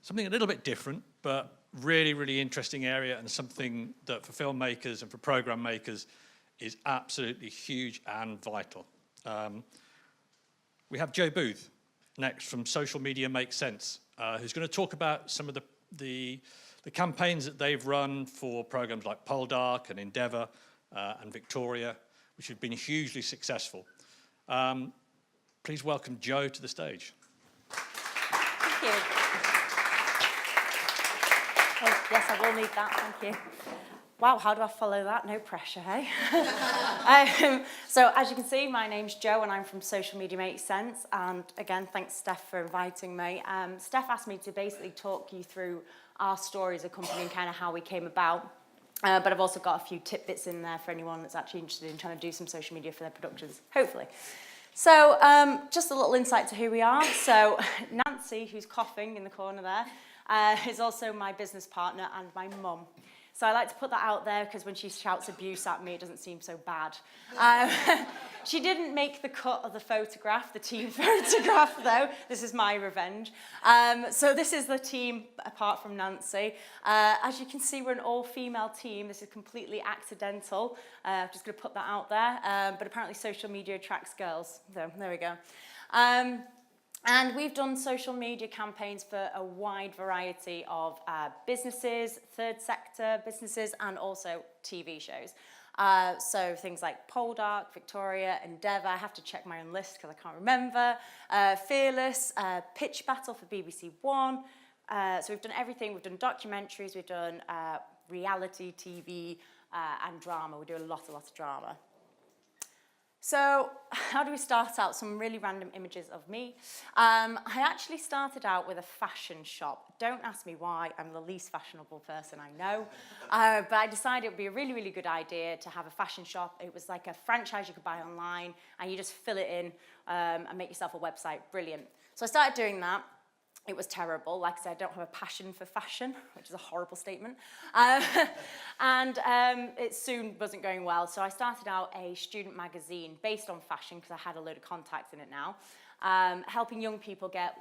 something a little bit different, but really, really interesting area, and something that for filmmakers and for program makers is absolutely huge and vital. We have Joe Booth next from Social Media Makes Sense, who's going to talk about some of the campaigns that they've run for programs like Poldark and Endeavour and Victoria, which have been hugely successful. Please welcome Joe to the stage. Thank you. Oh, yes, I will need that, thank you. Wow, how do I follow that? No pressure, hey? So as you can see, my name's Jo and I'm from Social Media Makes Sense. And again, thanks Steph for inviting me. Steph asked me to basically talk you through our story as a company and kind of how we came about. But I've also got a few tidbits in there for anyone that's actually interested in trying to do some social media for their productions, hopefully. So just a little insight to who we are. So Nancy, who's coughing in the corner there, is also my business partner and my mum. So I like to put that out there because when she shouts abuse at me, it doesn't seem so bad. She didn't make the cut of the photograph, the team photograph, though. This is my revenge. So this is the team, apart from Nancy. As you can see, we're an all-female team. This is completely accidental. I'm just going to put that out there. But apparently social media attracts girls. So there we go. And we've done social media campaigns for a wide variety of businesses, third sector businesses, and also TV shows. So things like Poldark, Victoria, Endeavour. I have to check my own list because I can't remember. Fearless, Pitch Battle for BBC One. So we've done everything. We've done documentaries, we've done reality TV and drama. We do a lot of drama. So how do we start out? Some really random images of me. I actually started out with a fashion shop. Don't ask me why. I'm the least fashionable person I know. But I decided it would be a really, really good idea to have a fashion shop. It was like a franchise you could buy online, and you just fill it in and make yourself a website. Brilliant. So I started doing that. It was terrible. Like I said, I don't have a passion for fashion, which is a horrible statement. It soon wasn't going well. So I started out a student magazine based on fashion because I had a load of contacts in it now, helping young people get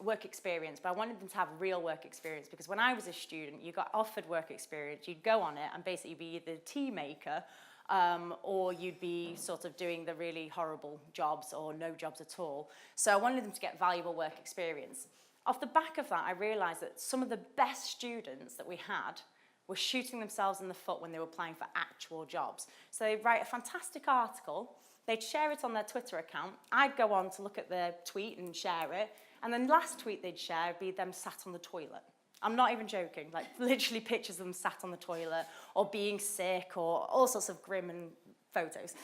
work experience. But I wanted them to have real work experience because when I was a student, you got offered work experience. You'd go on it and basically be either a tea maker or you'd be sort of doing the really horrible jobs or no jobs at all. So I wanted them to get valuable work experience. Off the back of that, I realised that some of the best students that we had were shooting themselves in the foot when they were applying for actual jobs. So they'd write a fantastic article, they'd share it on their Twitter account, I'd go on to look at their tweet and share it, and then last tweet they'd share would be them sat on the toilet. I'm not even joking, like literally pictures of them sat on the toilet or being sick or all sorts of grim and photos.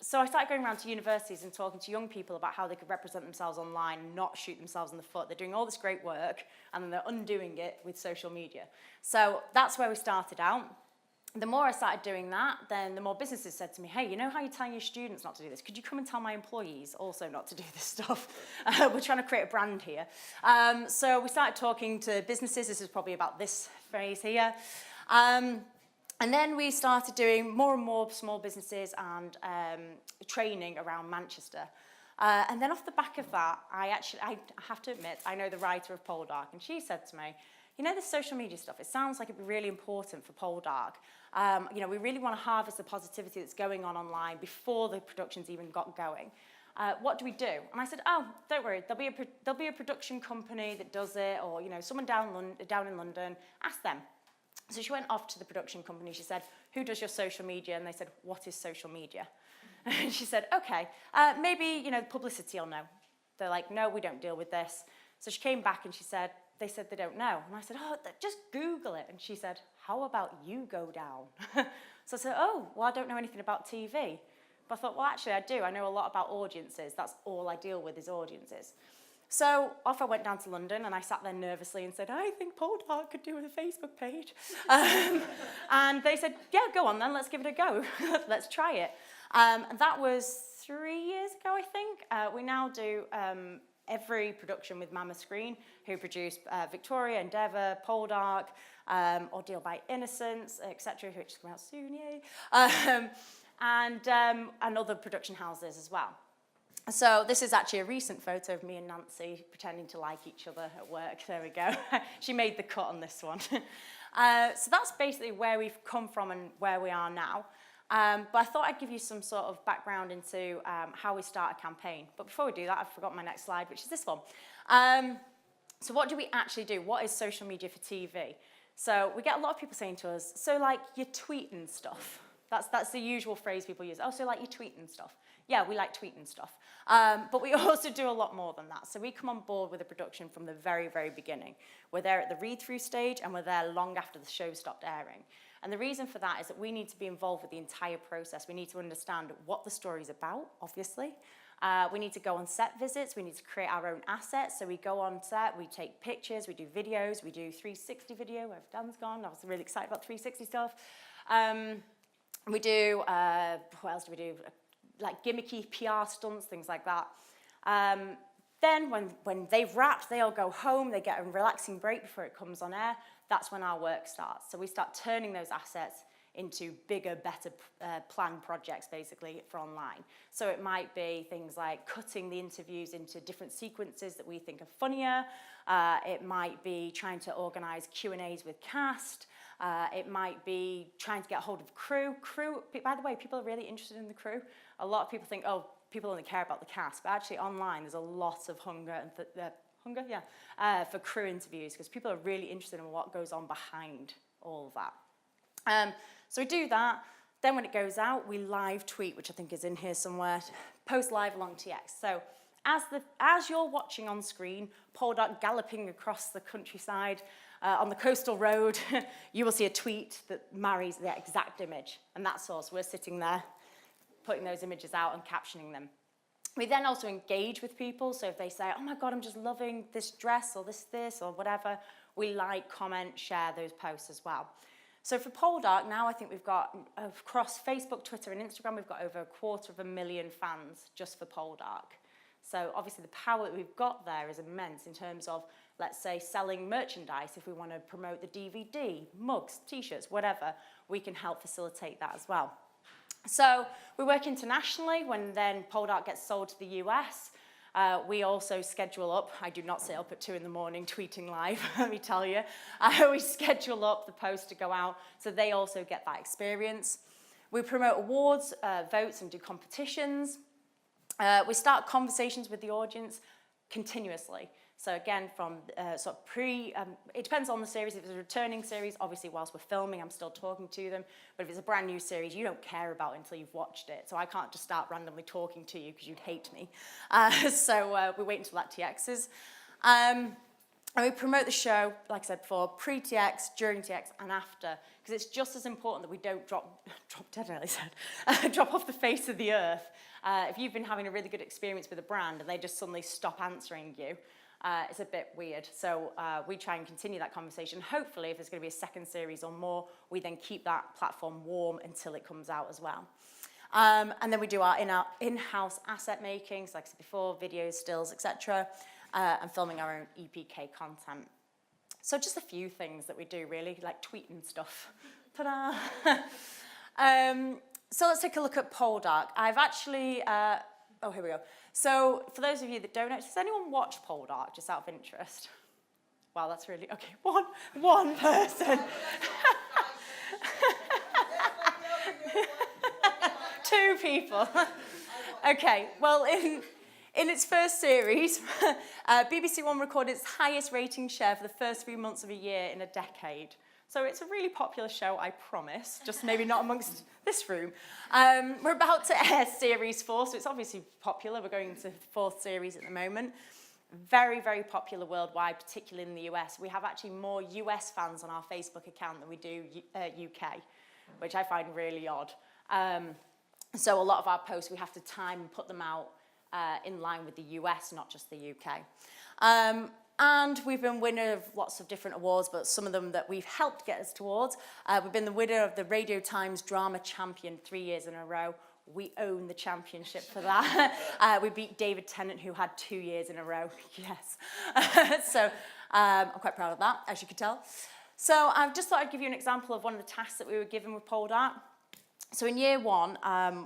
So I started going around to universities and talking to young people about how they could represent themselves online and not shoot themselves in the foot. They're doing all this great work and then they're undoing it with social media. So that's where we started out. The more I started doing that, then the more businesses said to me, hey, you know how you're telling your students not to do this? Could you come and tell my employees also not to do this stuff? We're trying to create a brand here. So we started talking to businesses. This is probably about this phrase here. And then we started doing more and more small businesses and training around Manchester. And then off the back of that, I have to admit, I know the writer of Poldark, and she said to me, you know, this social media stuff, it sounds like it'd be really important for Poldark. You know, we really want to harvest the positivity that's going on online before the productions even got going. What do we do? And I said, oh, don't worry, there'll be a production company that does it, or, you know, someone down in London, ask them. So she went off to the production company. She said, who does your social media? And they said, what is social media? And she said, okay, maybe, you know, publicity will know. They're like, no, we don't deal with this. So she came back and she said, they said they don't know. And I said, oh, just Google it. And she said, how about you go down? So I said, oh, well, I don't know anything about TV. But I thought, well, actually, I do. I know a lot about audiences. That's all I deal with is audiences. So off I went down to London and I sat there nervously and said, I think Poldark could do with a Facebook page. And they said, yeah, go on then, let's give it a go. Let's try it. And that was 3 years ago, I think. We now do every production with Mama Screen, who produce Victoria, Endeavour, Poldark, Ordeal by Innocence, etc., which is coming out soon, yay. And other production houses as well. So this is actually a recent photo of me and Nancy pretending to like each other at work. There we go. She made the cut on this one. So that's basically where we've come from and where we are now. But I thought I'd give you some sort of background into how we start a campaign. But before we do that, I've forgotten my next slide, which is this one. So what do we actually do? What is social media for TV? So we get a lot of people saying to us, so like you're tweeting stuff. That's the usual phrase people use. Oh, so like you're tweeting stuff. Yeah, we like tweeting stuff. But we also do a lot more than that. So we come on board with a production from the very, very beginning. We're there at the read-through stage, and we're there long after the show stopped airing. And the reason for that is that we need to be involved with the entire process. We need to understand what the story's about, obviously. We need to go on set visits. We need to create our own assets. So we go on set, we take pictures, we do videos, we do 360 video, where Dan's gone. I was really excited about 360 stuff. We do, what else do we do? Like gimmicky PR stunts, things like that. Then when they've wrapped, they all go home, they get a relaxing break before it comes on air. That's when our work starts. So we start turning those assets into bigger, better planned projects, basically, for online. So it might be things like cutting the interviews into different sequences that we think are funnier. It might be trying to organise Q&As with cast. It might be trying to get hold of crew. By the way, people are really interested in the crew. A lot of people think, oh, people only care about the cast. But actually, online, there's a lot of hunger for crew interviews, because people are really interested in what goes on behind all of that. So we do that. Then when it goes out, we live tweet, which I think is in here somewhere, post live along TX. So as you're watching on screen, Poldark galloping across the countryside on the coastal road, you will see a tweet that marries the exact image. And that's us. We're sitting there putting those images out and captioning them. We then also engage with people. So if they say, oh my God, I'm just loving this dress or this or whatever, we like, comment, share those posts as well. So for Poldark, now I think we've got, across Facebook, Twitter, and Instagram, we've got over 250,000 fans just for Poldark. So obviously the power that we've got there is immense in terms of, let's say, selling merchandise. If we want to promote the DVD, mugs, T-shirts, whatever, we can help facilitate that as well. So we work internationally. When then Poldark gets sold to the US, we also schedule up. I do not sit up at 2 in the morning tweeting live, let me tell you. We schedule up the post to go out, so they also get that experience. We promote awards, votes, and do competitions. We start conversations with the audience continuously. So again, from sort of it depends on the series. If it's a returning series, obviously whilst we're filming, I'm still talking to them. But if it's a brand new series, you don't care about it until you've watched it. So I can't just start randomly talking to you because you'd hate me. So we wait until that TXs. And we promote the show, like I said before, pre-TX, during TX, and after. Because it's just as important that we don't drop dead, I said, drop off the face of the earth. If you've been having a really good experience with a brand and they just suddenly stop answering you, it's a bit weird. So we try and continue that conversation. Hopefully, if there's going to be a second series or more, we then keep that platform warm until it comes out as well. And then we do our in-house asset making, so like I said before, videos, stills, etc., and filming our own EPK content. So just a few things that we do, really, like tweeting stuff. Ta-da! So let's take a look at Poldark. I've actually... oh, here we go. So for those of you that don't know, does anyone watch Poldark, just out of interest? Wow, that's really... Okay, one person. 2 people. Okay, well, in its first series, BBC One recorded its highest rating share for the first 3 months of a year in a decade. So it's a really popular show, I promise, just maybe not amongst this room. We're about to air Series 4, so it's obviously popular. We're going into the 4th series at the moment. Very, very popular worldwide, particularly in the US. We have actually more US fans on our Facebook account than we do UK, which I find really odd. So a lot of our posts, we have to time and put them out in line with the US, not just the UK. And we've been winner of lots of different awards, but some of them that we've helped get us towards. We've been the winner of the Radio Times Drama Champion 3 years in a row. We own the championship for that. We beat David Tennant, who had 2 years in a row. Yes. So I'm quite proud of that, as you can tell. So I just thought I'd give you an example of one of the tasks that we were given with Poldark. So in year one,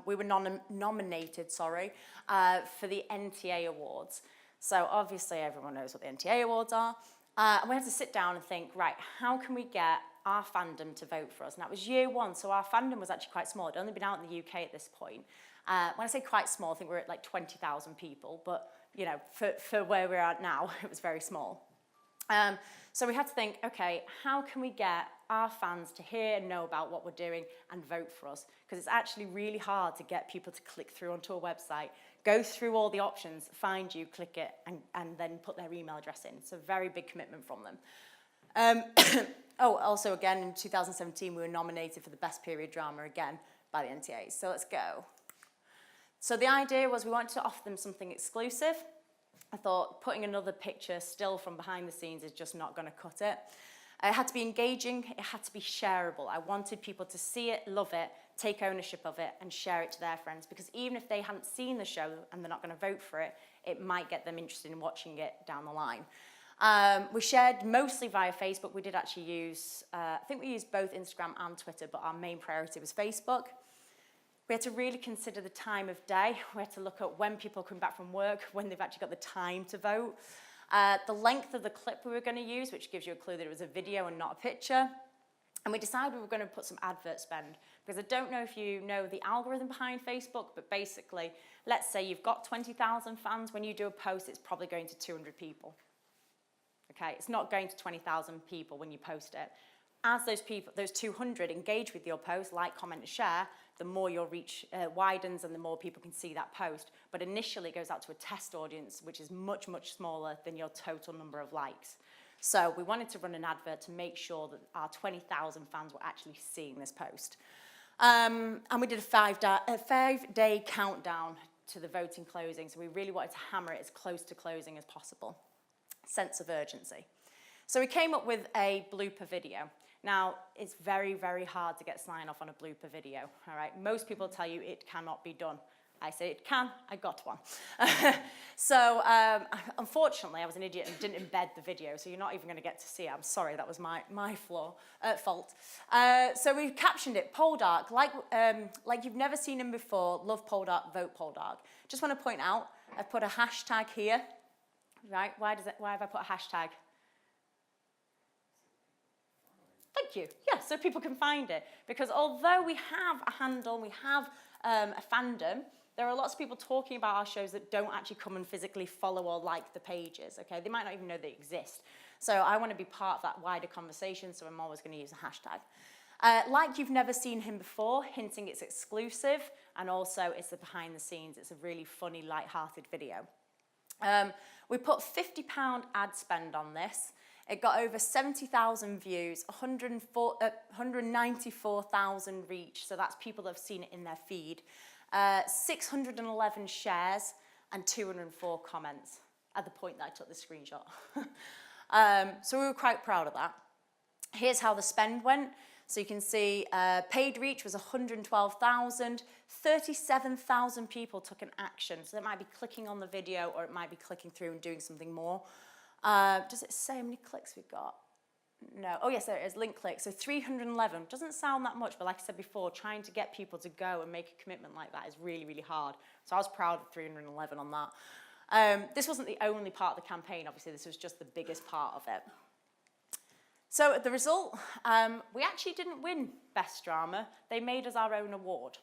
we were nominated, for the NTA Awards. So obviously everyone knows what the NTA Awards are. And we had to sit down and think, right, how can we get our fandom to vote for us? And that was year one, so our fandom was actually quite small. It'd only been out in the UK at this point. When I say quite small, I think we're at like 20,000 people, but you know, for where we're at now, it was very small. So we had to think, okay, how can we get our fans to hear and know about what we're doing and vote for us? Because it's actually really hard to get people to click through onto a website, go through all the options, find you, click it, and then put their email address in. It's a very big commitment from them. Also again, in 2017, we were nominated for the Best Period Drama again by the NTA. So let's go. So the idea was we wanted to offer them something exclusive. I thought putting another picture still from behind the scenes is just not going to cut it. It had to be engaging, it had to be shareable. I wanted people to see it, love it, take ownership of it, and share it to their friends, because even if they hadn't seen the show and they're not going to vote for it, it might get them interested in watching it down the line. We shared mostly via Facebook. We did actually use, I think we used both Instagram and Twitter, but our main priority was Facebook. We had to really consider the time of day. We had to look at when people come back from work, when they've actually got the time to vote. The length of the clip we were going to use, which gives you a clue that it was a video and not a picture. And we decided we were going to put some advert spend, because I don't know if you know the algorithm behind Facebook, but basically, let's say you've got 20,000 fans. When you do a post, it's probably going to 200 people. Okay, it's not going to 20,000 people when you post it. As those people, those 200 engage with your post, like, comment, and share, the more your reach widens and the more people can see that post. But initially it goes out to a test audience, which is much, much smaller than your total number of likes. So we wanted to run an advert to make sure that our 20,000 fans were actually seeing this post. And we did a five-day countdown to the voting closing. So we really wanted to hammer it as close to closing as possible. Sense of urgency. So we came up with a blooper video. Now, it's very, very hard to get sign off on a blooper video, all right? Most people tell you it cannot be done. I say it can, I got one. So, unfortunately, I was an idiot and didn't embed the video, so you're not even gonna get to see it. I'm sorry, that was my fault. So we captioned it, Poldark, like you've never seen him before, love Poldark, vote Poldark. Just wanna point out, I've put a hashtag here, right? Why have I put a hashtag? Thank you. Yeah, so people can find it. Because although we have a handle, we have a fandom, there are lots of people talking about our shows that don't actually come and physically follow or like the pages, okay? They might not even know they exist. So I want to be part of that wider conversation, so I'm always going to use a hashtag. Like you've never seen him before, hinting it's exclusive, and also it's the behind the scenes. It's a really funny, light-hearted video. We put £50 ad spend on this. It got over 70,000 views, 194,000 reach, so that's people that have seen it in their feed, 611 shares, and 204 comments at the point that I took the screenshot. So we were quite proud of that. Here's how the spend went. So you can see paid reach was 112,000, 37,000 people took an action. So it might be clicking on the video or it might be clicking through and doing something more. Does it say how many clicks we've got? No. Oh, yes, there it is, link click. So 311. Doesn't sound that much, but like I said before, trying to get people to go and make a commitment like that is really, really hard. So I was proud of 311 on that. This wasn't the only part of the campaign, obviously. This was just the biggest part of it. So the result, we actually didn't win Best Drama. They made us our own award.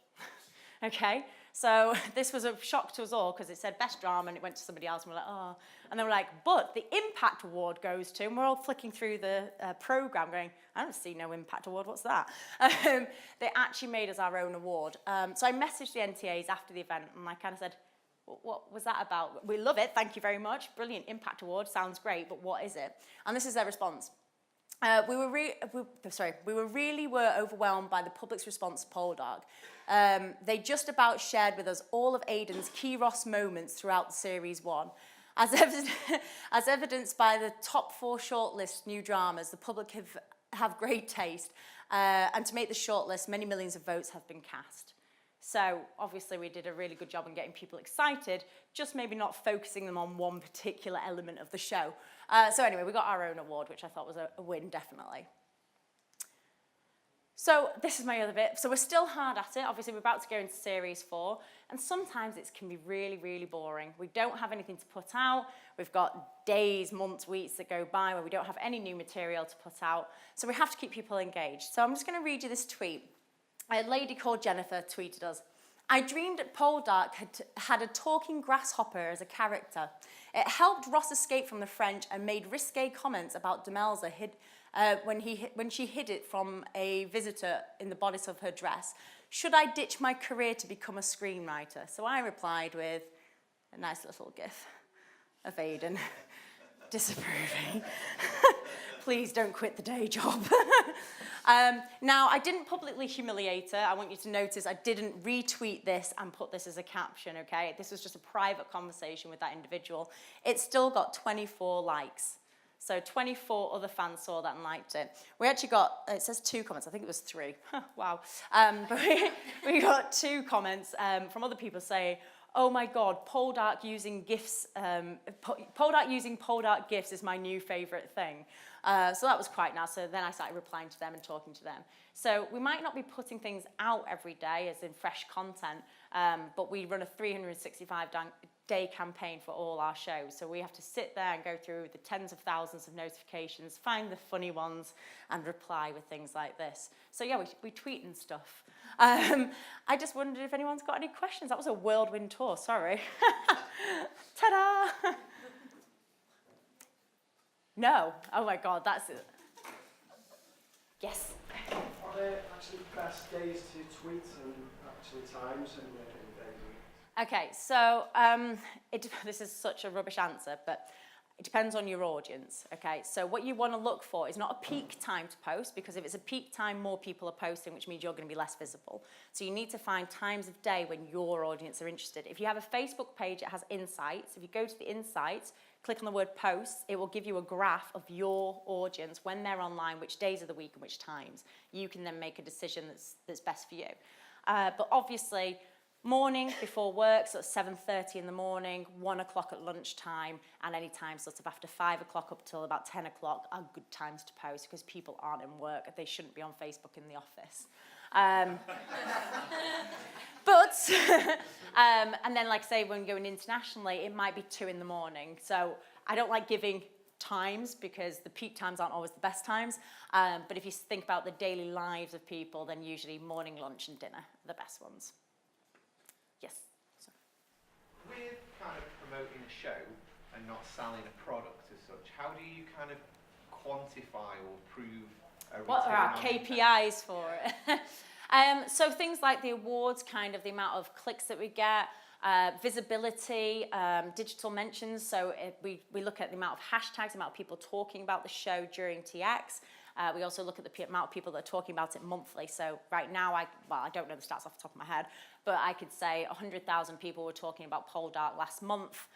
Okay, so this was a shock to us all because it said Best Drama and it went to somebody else and we're like, oh. And then we're like, but the Impact Award goes to, and we're all flicking through the programme going, I don't see no Impact Award, what's that? They actually made us our own award. So I messaged the NTAs after the event and I kind of said, what was that about? We love it, thank you very much. Brilliant, Impact Award, sounds great, but what is it? And this is their response. We really were overwhelmed by the public's response to Poldark. They just about shared with us all of Aidan's key Ross moments throughout Series 1. As evidenced by the top 4 shortlist new dramas, the public have great taste. And to make the shortlist, many millions of votes have been cast. So obviously we did a really good job in getting people excited, just maybe not focusing them on one particular element of the show. So anyway, we got our own award, which I thought was a win, definitely. So this is my other bit. So we're still hard at it. Obviously, we're about to go into series 4. And sometimes it can be really, really boring. We don't have anything to put out. We've got days, months, weeks that go by where we don't have any new material to put out. So we have to keep people engaged. So I'm just going to read you this tweet. A lady called Jennifer tweeted us. I dreamed that Poldark had a talking grasshopper as a character. It helped Ross escape from the French and made risque comments about Demelza when she hid it from a visitor in the bodice of her dress. Should I ditch my career to become a screenwriter? So I replied with a nice little gif of Aidan disapproving. Please don't quit the day job. Now, I didn't publicly humiliate her. I want you to notice I didn't retweet this and put this as a caption, okay? This was just a private conversation with that individual. It still got 24 likes. So 24 other fans saw that and liked it. We actually got, it says 2 comments, I think it was 3. Wow. But we got 2 comments from other people saying, oh my God, Poldark using GIFs, Poldark using Poldark GIFs is my new favourite thing. So that was quite nice. So then I started replying to them and talking to them. So we might not be putting things out every day as in fresh content, but we run a 365-day campaign for all our shows. So we have to sit there and go through the tens of thousands of notifications, find the funny ones, and reply with things like this. So yeah, we tweet and stuff. I just wondered if anyone's got any questions. That was a whirlwind tour, sorry. Ta-da! No. Oh my God, that's it. Yes. Are there actually best days to tweet and actually times and days? Okay, so this is such a rubbish answer, but it depends on your audience, okay? So what you want to look for is not a peak time to post, because if it's a peak time, more people are posting, which means you're going to be less visible. So you need to find times of day when your audience are interested. If you have a Facebook page, it has insights. If you go to the insights, click on the word posts, it will give you a graph of your audience, when they're online, which days of the week and which times. You can then make a decision that's best for you. But obviously, morning before work, so 7:30 in the morning, 1 o'clock at lunchtime, and any time sort of after 5 o'clock up till about 10 o'clock are good times to post, because people aren't in work. They shouldn't be on Facebook in the office. And then, like I say, when going internationally, it might be 2 in the morning. So I don't like giving times, because the peak times aren't always the best times. But if you think about the daily lives of people, then usually morning, lunch, and dinner are the best ones. Yes. So. With kind of promoting a show and not selling a product as such, how do you kind of quantify or prove a return? What are our KPIs for it? So things like the awards, kind of the amount of clicks that we get, visibility, digital mentions. So we look at the amount of hashtags, the amount of people talking about the show during TX. We also look at the amount of people that are talking about it monthly. So right now, I don't know the stats off the top of my head, but I could say 100,000 people were talking about Poldark last month,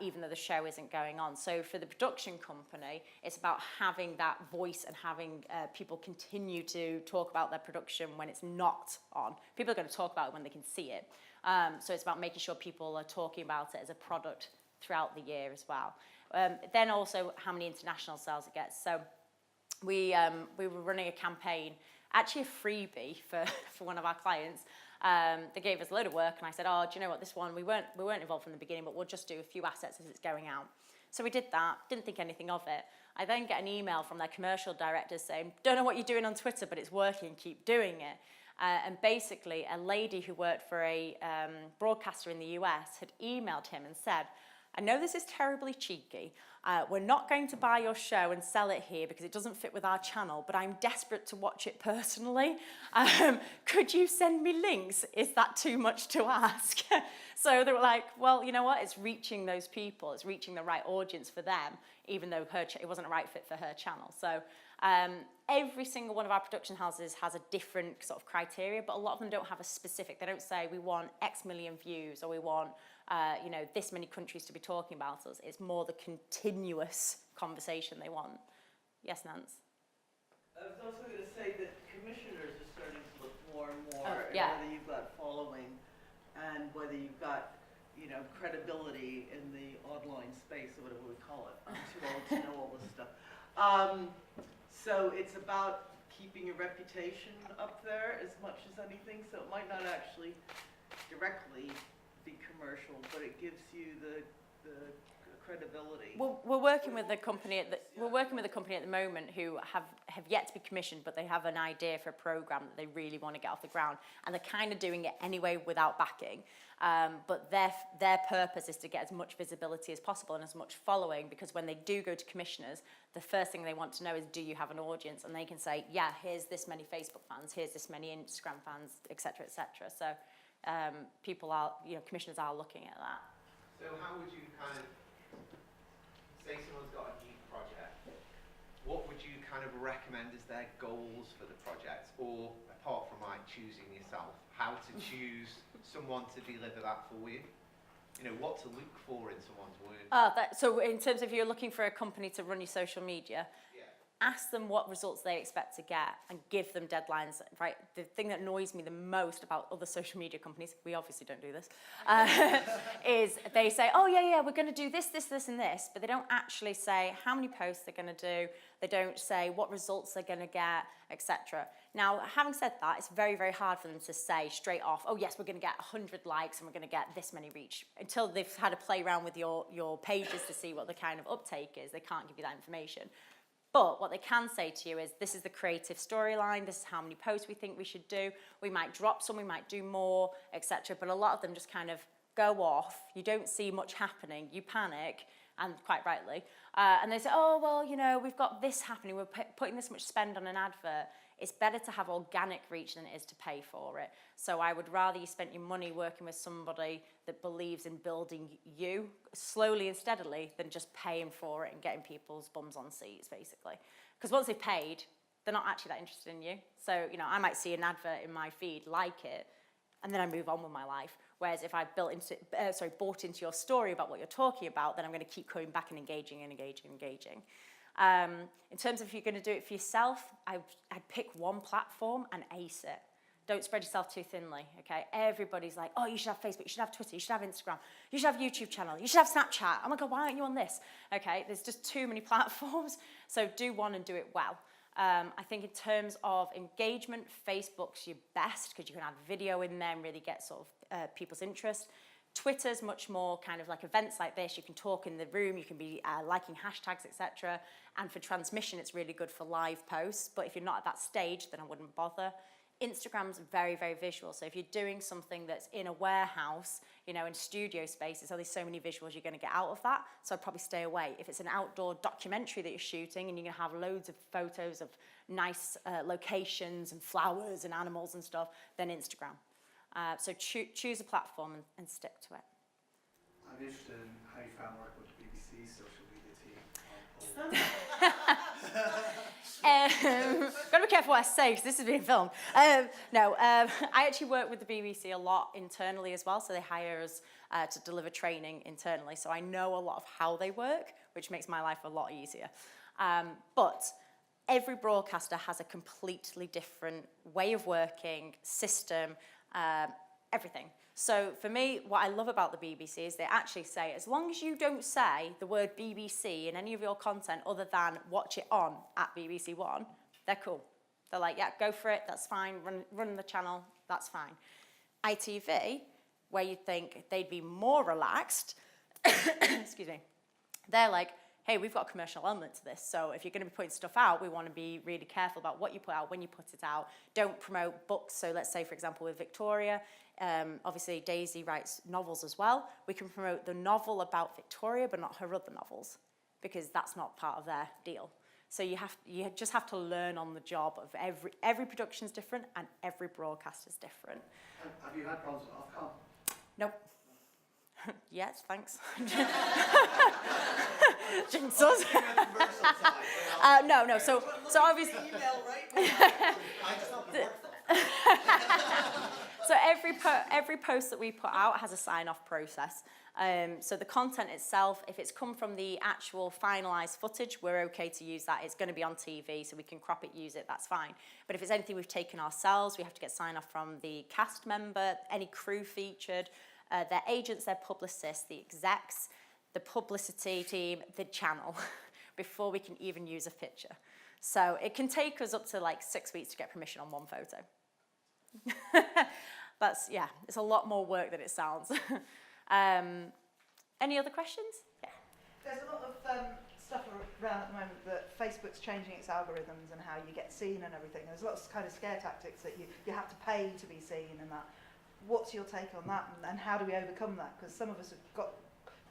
even though the show isn't going on. So for the production company, it's about having that voice and having people continue to talk about their production when it's not on. People are going to talk about it when they can see it. So it's about making sure people are talking about it as a product throughout the year as well. Then also how many international sales it gets. So we were running a campaign, actually a freebie for one of our clients. They gave us a load of work, and I said, oh, do you know what, this one, we weren't involved from the beginning, but we'll just do a few assets as it's going out. So we did that, didn't think anything of it. I then get an email from their commercial director saying, don't know what you're doing on Twitter, but it's working, keep doing it. And basically, a lady who worked for a broadcaster in the US had emailed him and said, I know this is terribly cheeky. We're not going to buy your show and sell it here because it doesn't fit with our channel, but I'm desperate to watch it personally. Could you send me links? Is that too much to ask? So they were like, well, you know what? It's reaching those people. It's reaching the right audience for them, even though it wasn't a right fit for her channel. So every single one of our production houses has a different sort of criteria, but a lot of them don't have a specific. They don't say we want X million views or we want this many countries to be talking about us. It's more the continuous conversation they want. Yes, Nance? I was also going to say that commissioners are starting to look more and more at whether you've got following and whether you've got, credibility in the online space, or whatever we call it. I'm too old to know all this stuff. So it's about keeping your reputation up there as much as anything, so it might not actually directly be commercial, but it gives you the credibility. Well, we're working with a company at the moment who have yet to be commissioned, but they have an idea for a program that they really want to get off the ground, and they're kind of doing it anyway without backing. But their purpose is to get as much visibility as possible and as much following, because when they do go to commissioners, the first thing they want to know is, do you have an audience? And they can say, yeah, here's this many Facebook fans, here's this many Instagram fans, etc., etc. So commissioners are looking at that. So how would you kind of, say someone's got a new project, what would you kind of recommend as their goals for the project? Or apart from like choosing yourself, how to choose someone to deliver that for you? You know, what to look for in someone's work? So in terms of you're looking for a company to run your social media, ask them what results they expect to get and give them deadlines, right? The thing that annoys me the most about other social media companies, we obviously don't do this, is they say, oh yeah, we're going to do this, and this, but they don't actually say how many posts they're going to do. They don't say what results they're going to get, etc. Now, having said that, it's very, very hard for them to say straight off, oh yes, we're going to get 100 likes and we're going to get this many reach. Until they've had to play around with your pages to see what the kind of uptake is, they can't give you that information. But what they can say to you is, this is the creative storyline, this is how many posts we think we should do, we might drop some, we might do more, etc. But a lot of them just kind of go off, you don't see much happening, you panic, and quite rightly, and they say, oh, well, you know, we've got this happening, we're putting this much spend on an advert. It's better to have organic reach than it is to pay for it. So I would rather you spent your money working with somebody that believes in building you slowly and steadily than just paying for it and getting people's bums on seats, basically. Because once they've paid, they're not actually that interested in you. So, you know, I might see an advert in my feed, like it, and then I move on with my life. Whereas if I bought into your story about what you're talking about, then I'm going to keep coming back and engaging. In terms of if you're going to do it for yourself, I'd pick one platform and ace it. Don't spread yourself too thinly, okay? Everybody's like, oh, you should have Facebook, you should have Twitter, you should have Instagram, you should have YouTube channel, you should have Snapchat. Oh my God, why aren't you on this? Okay, there's just too many platforms, so do one and do it well. I think in terms of engagement, Facebook's your best because you can have video in there and really get sort of people's interest. Twitter's much more kind of like events like this. You can talk in the room, you can be liking hashtags, etc. And for transmission, it's really good for live posts. But if you're not at that stage, then I wouldn't bother. Instagram's very, very visual. So if you're doing something that's in a warehouse, you know, in studio space, there's only so many visuals you're going to get out of that. So I'd probably stay away. If it's an outdoor documentary that you're shooting and you're going to have loads of photos of nice locations and flowers and animals and stuff, then Instagram. So choose a platform and stick to it. I'm interested in how you found working with the BBC social media team. Got to be careful what I say because this is being filmed. I actually work with the BBC a lot internally as well, so they hire us to deliver training internally. So I know a lot of how they work, which makes my life a lot easier. But every broadcaster has a completely different way of working, system, everything. So for me, what I love about the BBC is they actually say, as long as you don't say the word BBC in any of your content other than watch it on at BBC One, they're cool. They're like, yeah, go for it, that's fine, run the channel, that's fine. ITV, where you'd think they'd be more relaxed, excuse me, they're like, hey, we've got a commercial element to this, so if you're going to be putting stuff out, we want to be really careful about what you put out, when you put it out. Don't promote books. So let's say, for example, with Victoria, obviously Daisy writes novels as well. We can promote the novel about Victoria, but not her other novels, because that's not part of their deal. So you just have to learn on the job of every production's different and every broadcast is different. Have you had problems with Ofcom? Nope. Yes, thanks. Jinx us. No. So obviously. So every post that we put out has a sign-off process. So the content itself, if it's come from the actual finalised footage, we're okay to use that. It's going to be on TV, so we can crop it, use it, that's fine. But if it's anything we've taken ourselves, we have to get sign-off from the cast member, any crew featured, their agents, their publicists, the execs, the publicity team, the channel. before we can even use a picture. So it can take us up to like 6 weeks to get permission on one photo. Yeah, it's a lot more work than it sounds. Any other questions? Yeah. There's a lot of stuff around at the moment that Facebook's changing its algorithms and how you get seen and everything. There's lots of kind of scare tactics that you have to pay to be seen and that. What's your take on that, and how do we overcome that? Because some of us have got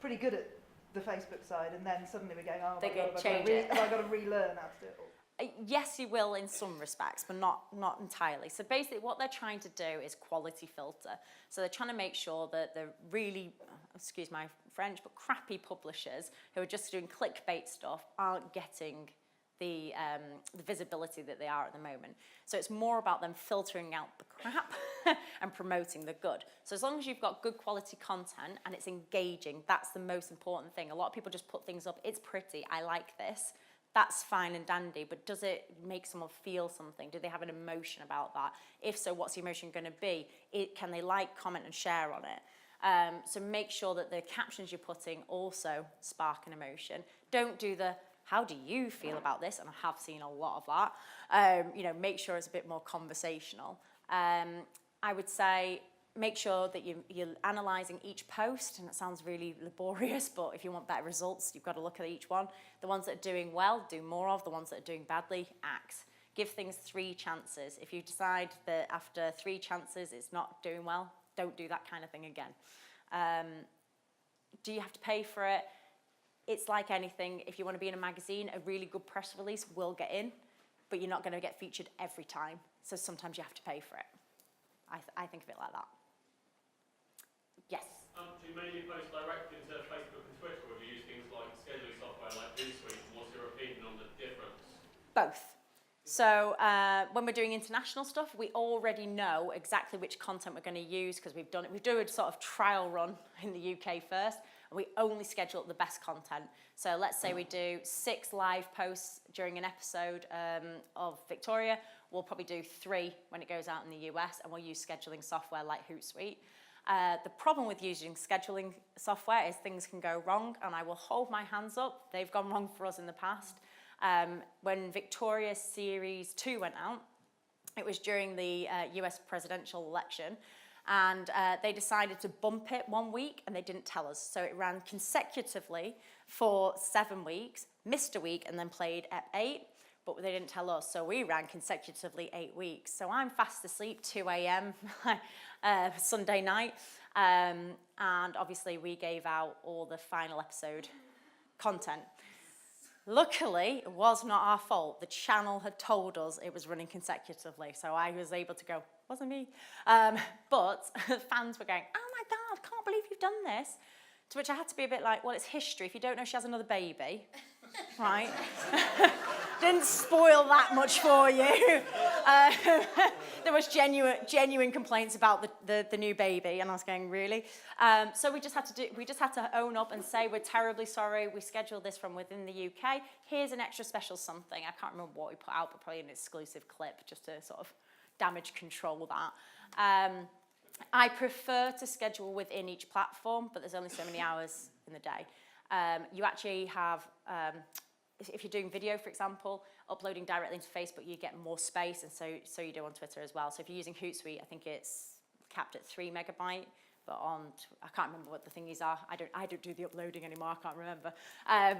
pretty good at the Facebook side, and then suddenly we're going, oh my God, have I got to relearn how to do it all? Yes, you will in some respects, but not entirely. So basically what they're trying to do is quality filter. So they're trying to make sure that the really, excuse my French, but crappy publishers who are just doing clickbait stuff aren't getting the visibility that they are at the moment. So it's more about them filtering out the crap and promoting the good. So as long as you've got good quality content and it's engaging, that's the most important thing. A lot of people just put things up, it's pretty, I like this. That's fine and dandy, but does it make someone feel something? Do they have an emotion about that? If so, what's the emotion going to be? Can they like, comment, and share on it? So make sure that the captions you're putting also spark an emotion. Don't do the, how do you feel about this? And I have seen a lot of that. Make sure it's a bit more conversational. I would say make sure that you're analysing each post, and it sounds really laborious, but if you want better results, you've got to look at each one. The ones that are doing well, do more of. The ones that are doing badly, axe. Give things 3 chances. If you decide that after 3 chances it's not doing well, don't do that kind of thing again. Do you have to pay for it? It's like anything. If you want to be in a magazine, a really good press release will get in, but you're not going to get featured every time. So sometimes you have to pay for it. I think of it like that. Yes? Do you mainly post direct into Facebook and Twitter, or do you use things like scheduling software like Hootsuite? And what's your opinion on the difference? Both. So when we're doing international stuff, we already know exactly which content we're going to use because we've done it. We do a sort of trial run in the UK first, and we only schedule the best content. So let's say we do 6 live posts during an episode of Victoria. We'll probably do 3 when it goes out in the US, and we'll use scheduling software like Hootsuite. The problem with using scheduling software is things can go wrong, and I will hold my hands up. They've gone wrong for us in the past. When Victoria Series 2 went out, it was during the US presidential election, and they decided to bump it 1 week, and they didn't tell us. So it ran consecutively for 7 weeks, missed a week, and then played at 8. But they didn't tell us, so we ran consecutively 8 weeks. So I'm fast asleep, 2 a.m. Sunday night, and obviously we gave out all the final episode content. Luckily, it was not our fault. The channel had told us it was running consecutively, so I was able to go, wasn't me. But fans were going, oh my God, can't believe you've done this. To which I had to be a bit like, well, it's history. If you don't know she has another baby, right? Didn't spoil that much for you. There was genuine complaints about the new baby, and I was going, really? So we just had to own up and say we're terribly sorry. We scheduled this from within the UK. Here's an extra special something. I can't remember what we put out, but probably an exclusive clip just to sort of damage control that. I prefer to schedule within each platform, but there's only so many hours in the day. You actually have, if you're doing video, for example, uploading directly into Facebook, you get more space, and so you do on Twitter as well. So if you're using Hootsuite, I think it's capped at 3 megabyte, but I can't remember what the thingies are. I don't do the uploading anymore, I can't remember.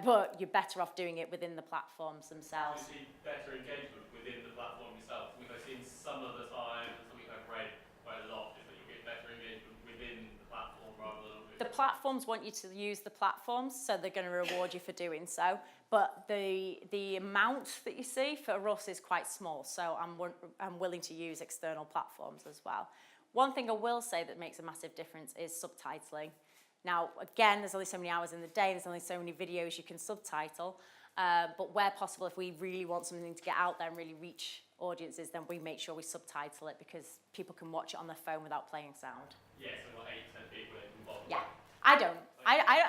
But you're better off doing it within the platforms themselves. Do you see better engagement within the platform yourself? Something I've seen some of the time, and something I've read quite a lot, is that you'll get better engagement within the platform rather than with... The platforms want you to use the platforms, so they're going to reward you for doing so. But the amount that you see for us is quite small, so I'm willing to use external platforms as well. One thing I will say that makes a massive difference is subtitling. Now, again, there's only so many hours in the day, there's only so many videos you can subtitle, but where possible, if we really want something to get out there and really reach audiences, then we make sure we subtitle it because people can watch it on their phone without playing sound. Yeah, so what, 8% people involved? Yeah, I don't. I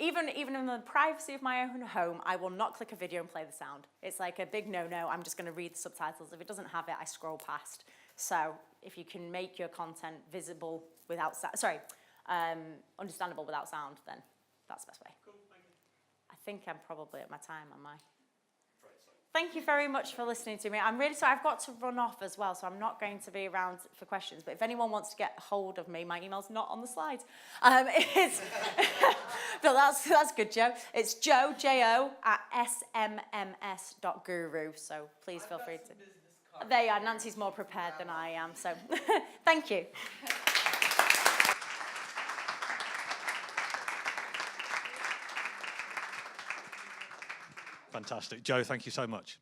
even in the privacy of my own home, I will not click a video and play the sound. It's like a big no-no. I'm just going to read the subtitles. If it doesn't have it, I scroll past. So if you can make your content visible without understandable without sound, then that's the best way. Cool, thank you. I think I'm probably at my time, am I? Thank you very much for listening to me. I'm really sorry, I've got to run off as well, so I'm not going to be around for questions. But if anyone wants to get hold of me, my email's not on the slides. It's but that's good, Joe. It's Joe, J-O, @smms.guru. So please feel free to. There you are. Nancy's more prepared than I am. So thank you. Fantastic. Joe, thank you so much.